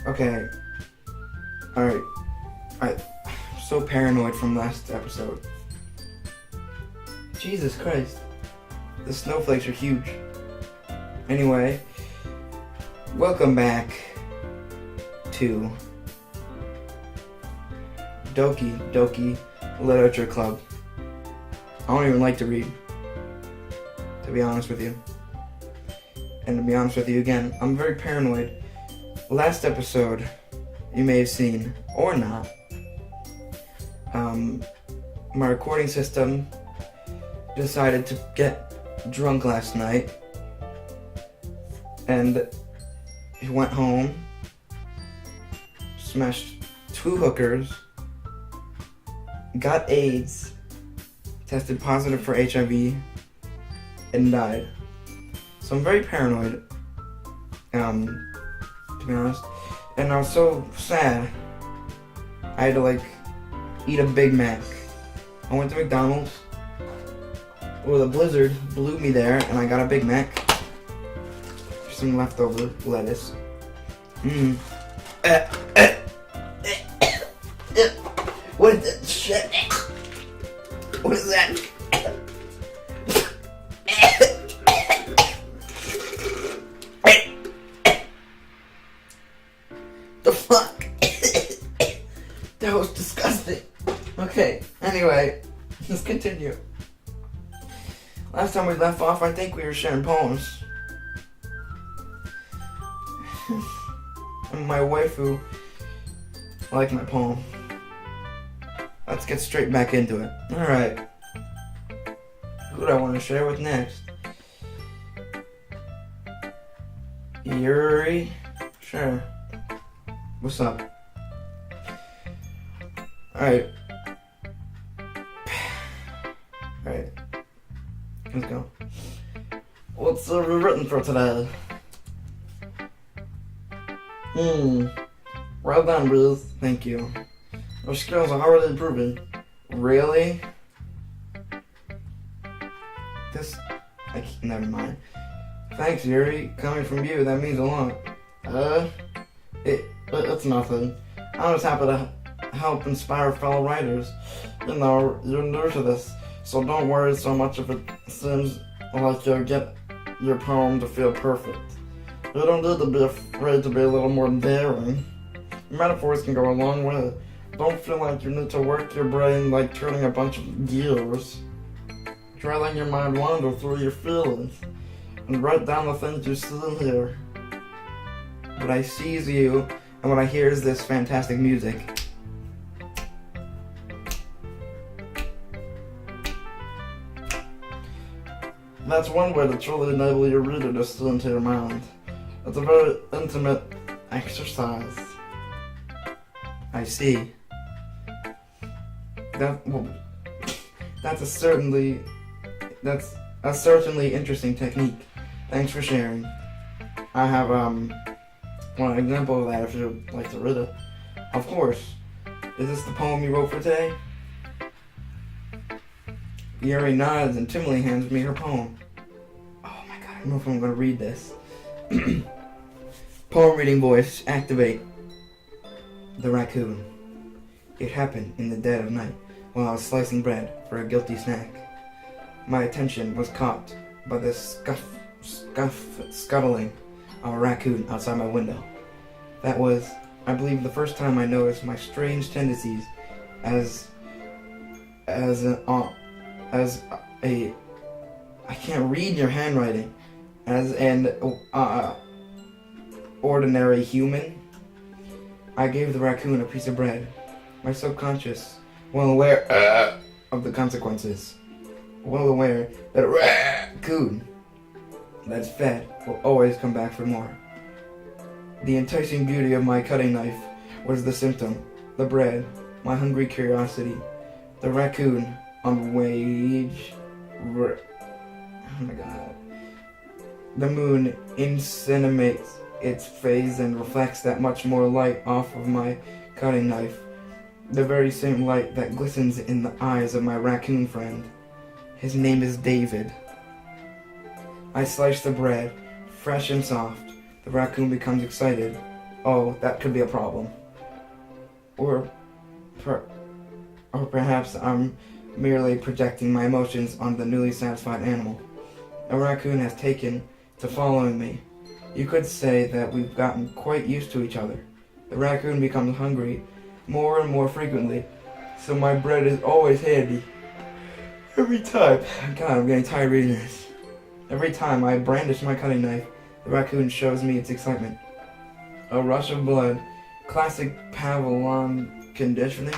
Okay. Alright. I'm so paranoid from last episode. Jesus Christ. The snowflakes are huge. Anyway, welcome back to Doki Literature Club. I don't even like to read, to be honest with you. And to be honest with you again, I'm very paranoid. Last episode, you may have seen, or not, my recording system decided to get drunk last night, and he went home, smashed 2 hookers, got AIDS, tested positive for HIV, and died. So I'm very paranoid, to be honest, and I was so sad, I had to eat a Big Mac. I went to McDonald's, well, the blizzard blew me there, and I got a Big Mac, some leftover lettuce. What is that shit? What is that? The fuck? That was disgusting. Okay, anyway, let's continue. Last time we left off, I think we were sharing poems. And my waifu liked my poem. Let's get straight back into it. Alright. Who do I want to share with next? Yuri? Sure. What's up? Alright. Alright. Let's go. What's written for today? Well done, Ruth. Thank you. Your skills are already improving. Really? Never mind. Thanks, Yuri. Coming from you, that means a lot. It's nothing. I'm just happy to help inspire fellow writers. You know, you're new to this, so don't worry so much if it seems like you'll get your poem to feel perfect. You don't need to be afraid to be a little more daring. Metaphors can go a long way. Don't feel like you need to work your brain like turning a bunch of gears. Try letting your mind wander through your feelings and write down the things you see and hear. What I see is you, and what I hear is this fantastic music. That's one way to truly enable your reader to see into your mind. It's a very intimate exercise. I see. That's a certainly interesting technique. Thanks for sharing. I have one example of that if you'd like to read it. Of course. Is this the poem you wrote for today? Yuri nods and timidly hands me her poem. Oh my god, I don't know if I'm gonna read this. Poem reading voice, activate. The raccoon. It happened in the dead of night while I was slicing bread for a guilty snack. My attention was caught by the scuttling of a raccoon outside my window. That was, I believe, the first time I noticed my strange tendencies as I can't read your handwriting, as an ordinary human. I gave the raccoon a piece of bread. My subconscious, well aware of the consequences, well aware that a raccoon that's fed will always come back for more. The enticing beauty of my cutting knife was the symptom, the bread, my hungry curiosity. The raccoon on wage. Oh my god. The moon incinerates its phase and reflects that much more light off of my cutting knife. The very same light that glistens in the eyes of my raccoon friend. His name is David. I slice the bread, fresh and soft. The raccoon becomes excited. Oh, that could be a problem. Or, or perhaps I'm merely projecting my emotions on the newly satisfied animal. A raccoon has taken to following me. You could say that we've gotten quite used to each other. The raccoon becomes hungry more and more frequently, so my bread is always handy. Every time, God, I'm getting tired reading this. Every time I brandish my cutting knife, the raccoon shows me its excitement. A rush of blood, classic Pavlov conditioning.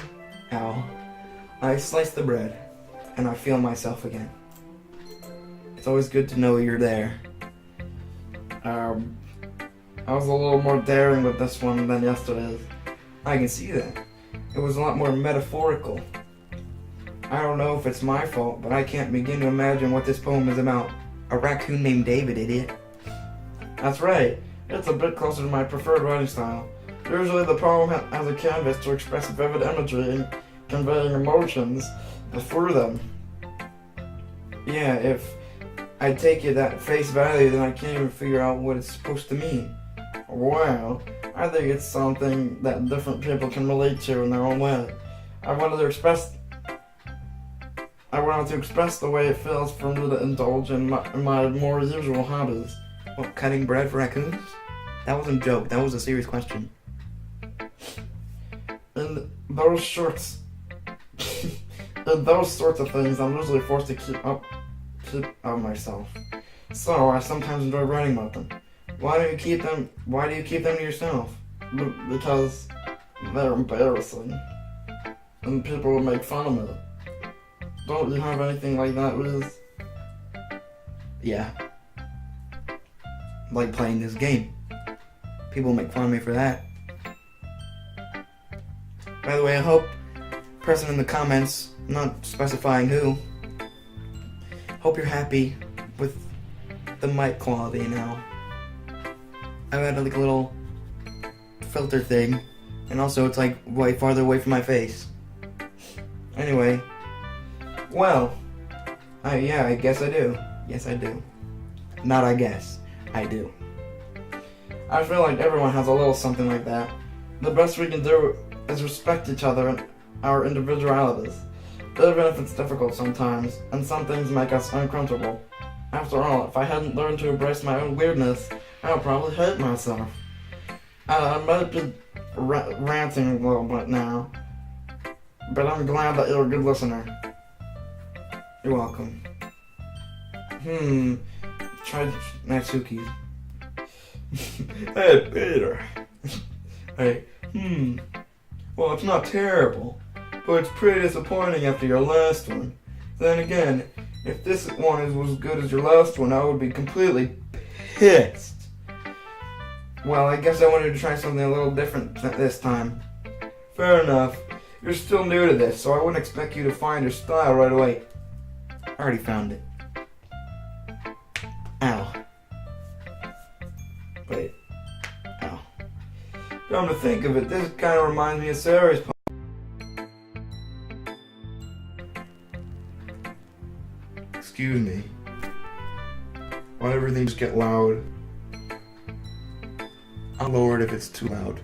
Ow. I slice the bread, and I feel myself again. It's always good to know you're there. I was a little more daring with this one than yesterday's. I can see that. It was a lot more metaphorical. I don't know if it's my fault, but I can't begin to imagine what this poem is about. A raccoon named David, idiot. That's right. It's a bit closer to my preferred writing style. Usually the poem has a canvas to express vivid imagery and conveying emotions through them. Yeah, if I take it at face value, then I can't even figure out what it's supposed to mean. Wow, I think it's something that different people can relate to in their own way. I wanted to express the way it feels for me to indulge in my more usual hobbies. What, cutting bread for raccoons? That wasn't a joke, that was a serious question. In those sorts of things, I'm usually forced to keep up myself. So I sometimes enjoy writing about them. Why do you keep them to yourself? Because they're embarrassing. And people will make fun of me. Don't you have anything like that, Liz? Yeah. Like playing this game. People make fun of me for that. By the way, I hope person in the comments, not specifying who, hope you're happy with the mic quality now. I've had like a little filter thing, and also it's like way farther away from my face. Anyway, well, I guess I do. Yes, I do. Not I guess, I do. I feel like everyone has a little something like that. The best we can do is respect each other and our individualities, even if it's difficult sometimes, and some things make us uncomfortable. After all, if I hadn't learned to embrace my own weirdness, I would probably hate myself. I might be ranting a little bit now, but I'm glad that you're a good listener. You're welcome. Try Sookie. Hey, Peter. Hey, well, it's not terrible, but it's pretty disappointing after your last one. Then again, if this one is as good as your last one, I would be completely pissed. Well, I guess I wanted to try something a little different this time. Fair enough. You're still new to this, so I wouldn't expect you to find your style right away. I already found it. Ow. Wait. Ow. Come to think of it, this kind of reminds me of Sarah's poem. Excuse me. Why everything just get loud? I'll lower it if it's too loud.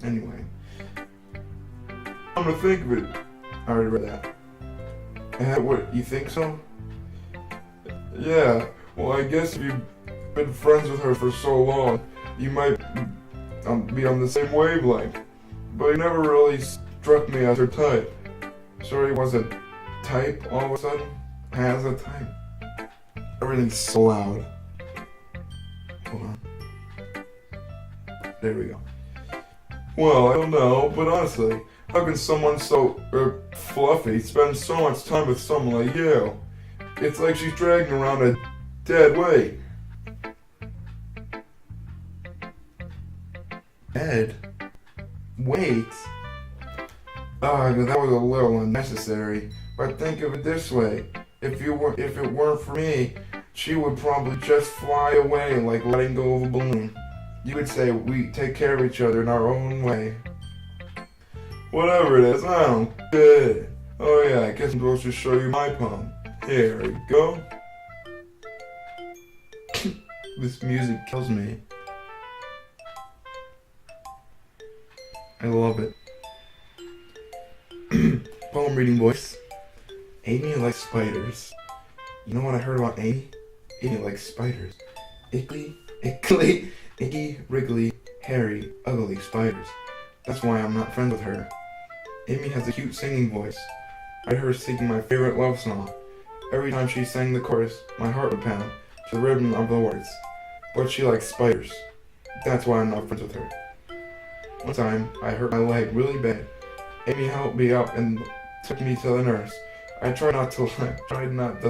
Anyway. Come to think of it. I already read that. What, you think so? Yeah, well I guess if you've been friends with her for so long, you might be on the same wavelength. But you never really struck me as her type. So he was a type all of a sudden? Has a type? Everything's so loud. Hold on. There we go. Well, I don't know, but honestly, how can someone so fluffy spend so much time with someone like you? It's like she's dragging around a dead weight. Dead? Weight? Ah, that was a little unnecessary. But think of it this way. If it weren't for me, she would probably just fly away like letting go of a balloon. You would say we take care of each other in our own way. Whatever it is, I don't care. Oh yeah, I guess I'm supposed to show you my poem. Here we go. This music kills me. I love it. Poem reading voice. Amy likes spiders. You know what I heard about Amy? Amy likes spiders. Icky, wriggly, hairy, ugly spiders. That's why I'm not friends with her. Amy has a cute singing voice. I heard her singing my favorite love song. Every time she sang the chorus, my heart would pound to the rhythm of the words. But she likes spiders. That's why I'm not friends with her. One time, I hurt my leg really bad. Amy helped me up and took me to the nurse. I tried not to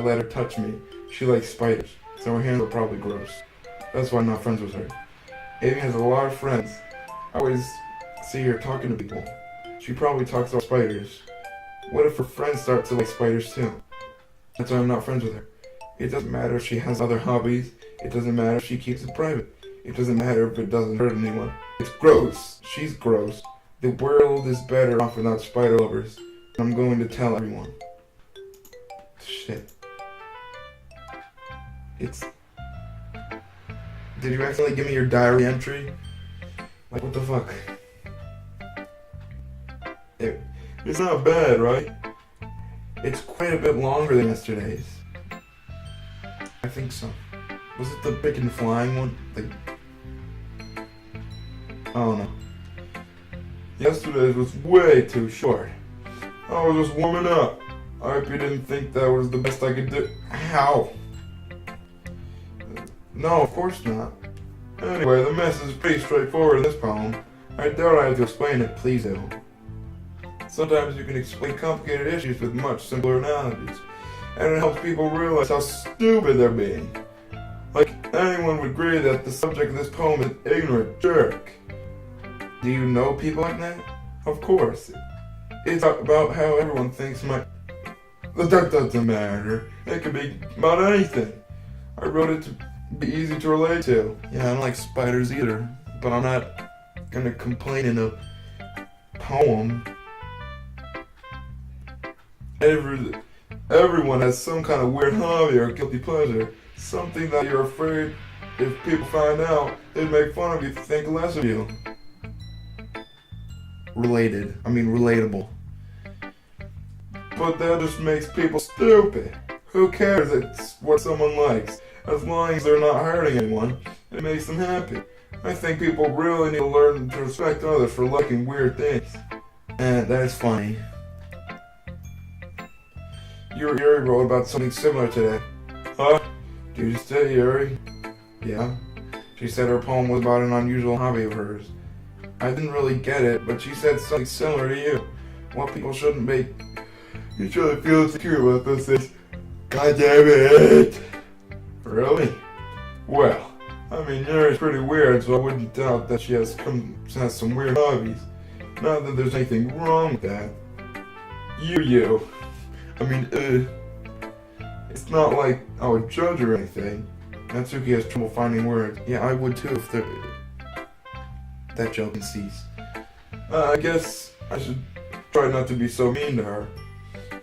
let her touch me. She likes spiders, so her hands are probably gross. That's why I'm not friends with her. Amy has a lot of friends. I always see her talking to people. She probably talks about spiders. What if her friends start to like spiders too? That's why I'm not friends with her. It doesn't matter if she has other hobbies. It doesn't matter if she keeps it private. It doesn't matter if it doesn't hurt anyone. It's gross. She's gross. The world is better off without spider lovers. I'm going to tell everyone. Shit. Did you accidentally give me your diary entry? Like, what the fuck? It's not bad, right? It's quite a bit longer than yesterday's. I think so. Was it the big and flying one? Oh no. Yesterday's was way too short. I was just warming up. I hope you didn't think that was the best I could do. How? No, of course not. Anyway, the message is pretty straightforward in this poem. I doubt I have to explain it, please do. Sometimes you can explain complicated issues with much simpler analogies, and it helps people realize how stupid they're being. Like, anyone would agree that the subject of this poem is an ignorant jerk. Do you know people like that? Of course. It's about how everyone thinks But that doesn't matter. It could be about anything. I wrote it to be easy to relate to. Yeah, I don't like spiders either, but I'm not gonna complain in a poem. Everyone has some kind of weird hobby or guilty pleasure. Something that you're afraid if people find out, they'd make fun of you, think less of you. Relatable. But that just makes people stupid. Who cares it's what someone likes? As long as they're not hurting anyone, it makes them happy. I think people really need to learn to respect others for liking weird things. And that's funny. Yuri wrote about something similar today. Huh? Did you say Yuri? Yeah. She said her poem was about an unusual hobby of hers. I didn't really get it, but she said something similar to you. What people shouldn't make each other feel insecure about those things. God damn it! Really? Well, Yuri's pretty weird, so I wouldn't doubt that she has some weird hobbies. Not that there's anything wrong with that. It's not like I would judge or anything. Sookie has trouble finding words. Yeah, I would too if that joke can cease. I guess I should try not to be so mean to her.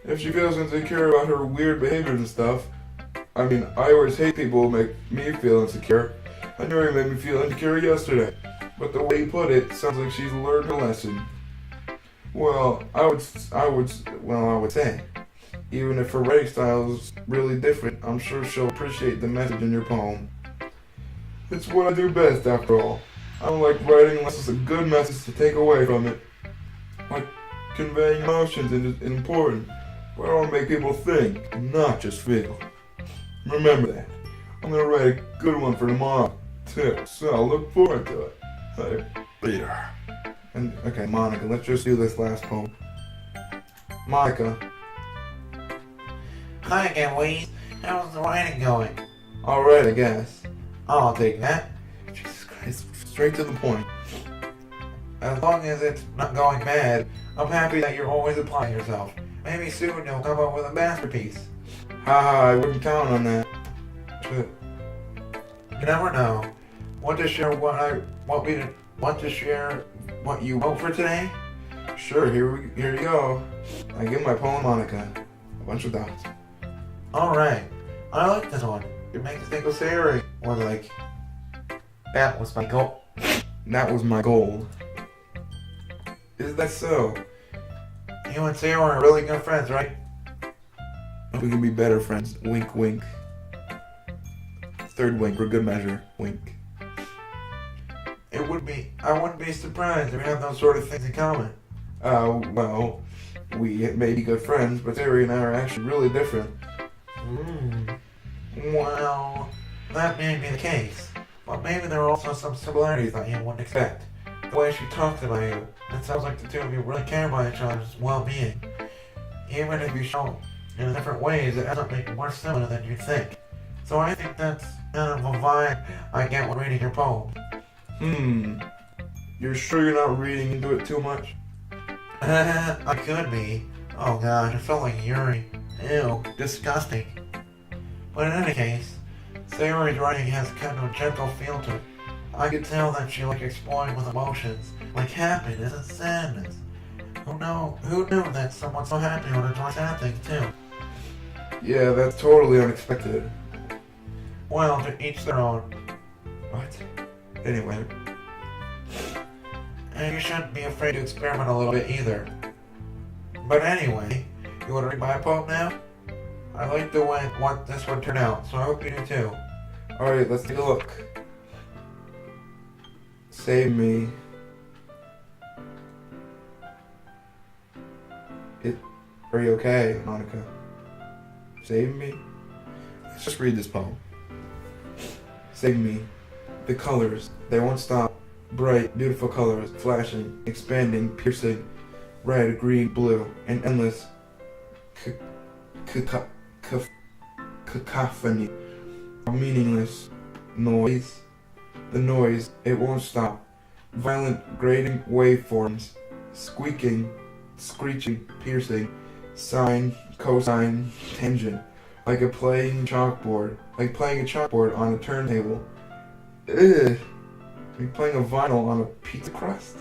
If she feels insecure about her weird behaviors and stuff, I always hate people who make me feel insecure. I knew he made me feel insecure yesterday, but the way he put it sounds like she's learned her lesson. Well, I would say, even if her writing style is really different, I'm sure she'll appreciate the message in your poem. It's what I do best, after all. I don't like writing unless it's a good message to take away from it. Like conveying emotions is important, but I want to make people think, not just feel. Remember that. I'm going to write a good one for tomorrow, too, so I'll look forward to it. Later. Okay, Monica, let's just do this last poem. Monica. Hi again, Wade. How's the writing going? Alright, I guess. I'll take that. Jesus Christ, straight to the point. As long as it's not going bad, I'm happy that you're always applying yourself. Maybe soon you'll come up with a masterpiece. Haha, I wouldn't count on that. Shit. You never know. Want to share what you wrote for today? Sure, here you go. I give my poem Monica a bunch of dots. Alright, I like this one. It makes me think of Sari. Or like, that was my goal. That was my goal. Is that so? You and Sarah are really good friends, right? We can be better friends. Wink, wink. Third wink for good measure. Wink. I wouldn't be surprised if we have those sort of things in common. Well, we may be good friends, but Terry and I are actually really different. Well, that may be the case. But maybe there are also some similarities that you wouldn't expect. The way she talks about you, it sounds like the two of you really care about each other's well-being. Even if you show it in different ways, it ends up being more similar than you'd think. So I think that's kind of a vibe I get when reading your poem. You're sure you're not reading into it too much? I could be. Oh god, I felt like Yuri. Ew, disgusting. But in any case, Sayori's writing has kind of a gentle feel to it. I could tell that she liked exploring with emotions, like happiness and sadness. Who knew that someone so happy would enjoy sad things too? Yeah, that's totally unexpected. Well, to each their own. What? Anyway. And you shouldn't be afraid to experiment a little bit either. But anyway, you want to read my poem now? I like the way what this one turned out, so I hope you do too. Alright, let's take a look. Save me. Are you okay, Monica? Save me? Let's just read this poem. Save me. The colors, they won't stop. Bright, beautiful colors, flashing, expanding, piercing, red, green, blue, and endless cacophony of meaningless noise. The noise, it won't stop. Violent, grating waveforms, squeaking, screeching, piercing, sine, cosine, tangent, like playing a chalkboard on a turntable. Ugh. Like playing a vinyl on a pizza crust?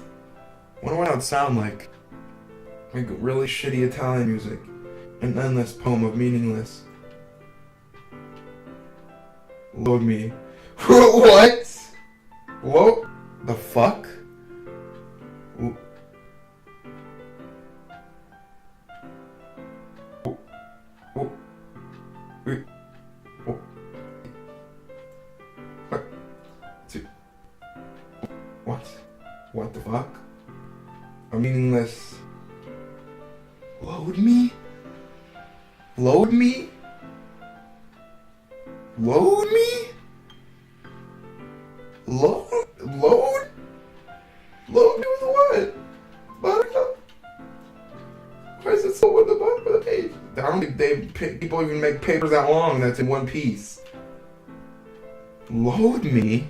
Wonder what that would sound like. Like really shitty Italian music. An endless poem of meaningless. Load me. What? What the fuck? What the fuck? A meaningless... Load me? Load me? Load me? Load? Load? Load me with what? Buttercup? Why is it so at the bottom of the page? I don't think people even make papers that long that's in one piece. Load me?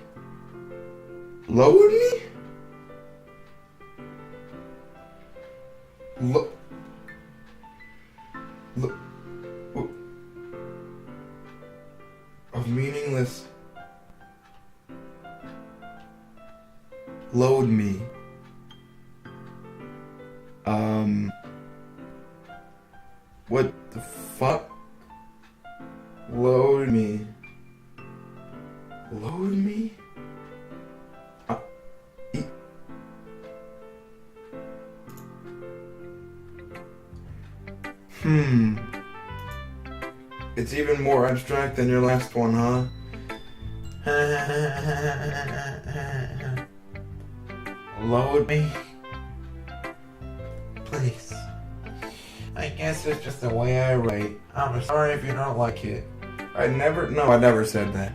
Load me? Look. Of meaningless. Load me. What the fuck? Load me. Load me? It's even more abstract than your last one, huh? Load me? Please. I guess it's just the way I write. I'm sorry if you don't like it. I never said that.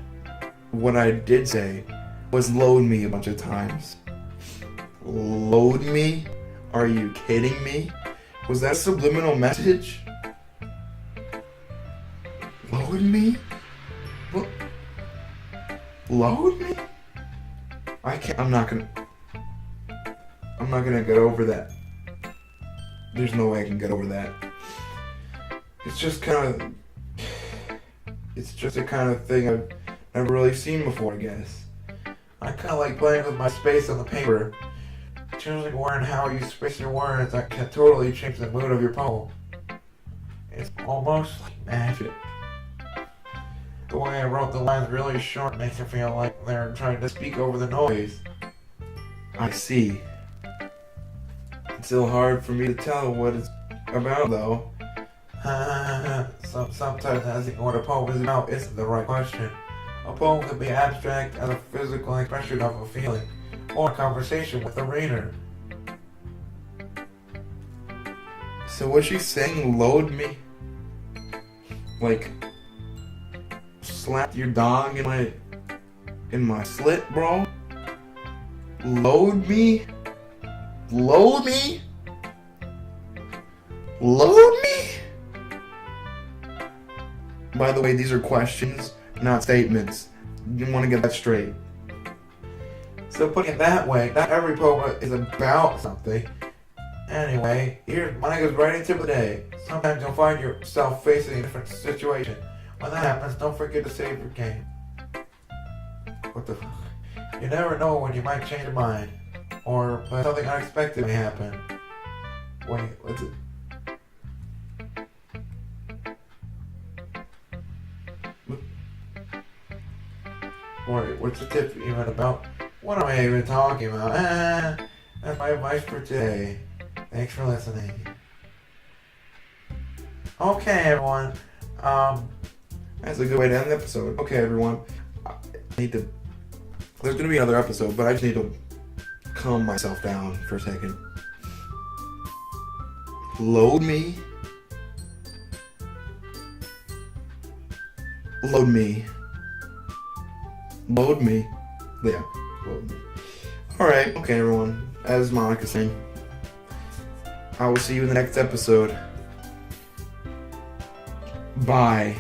What I did say was load me a bunch of times. Load me? Are you kidding me? Was that a subliminal message? Load me? What? Load me? I'm not gonna get over that. There's no way I can get over that. It's just a kind of thing I've never really seen before, I guess. I kind of like playing with my space on the paper. Choosing where and how you space your words that can totally change the mood of your poem. It's almost like magic. The way I wrote the lines really short makes it feel like they're trying to speak over the noise. I see. still hard for me to tell what it's about, though. Sometimes asking what a poem is about isn't the right question. A poem can be abstract as a physical expression of a feeling, or a conversation with the reader. So was she saying load me? Like, slap your dog in my slit, bro? Load me? Load me? Load me? By the way, these are questions, not statements. You want to get that straight. So putting it that way, not every poem is about something. Anyway, here's Monica's writing tip of the day. Sometimes you'll find yourself facing a different situation. When that happens, don't forget to save your game. What the fuck? You never know when you might change your mind. Or when something unexpected may happen. What's it? Wait, what's the tip even about? What am I even talking about? That's my advice for today. Thanks for listening. Okay, everyone. That's a good way to end the episode. Okay, everyone. There's gonna be another episode, but I just need to calm myself down for a second. Load me. Load me. Load me. Yeah, load me. Alright, okay, everyone. As Monica saying, I will see you in the next episode. Bye.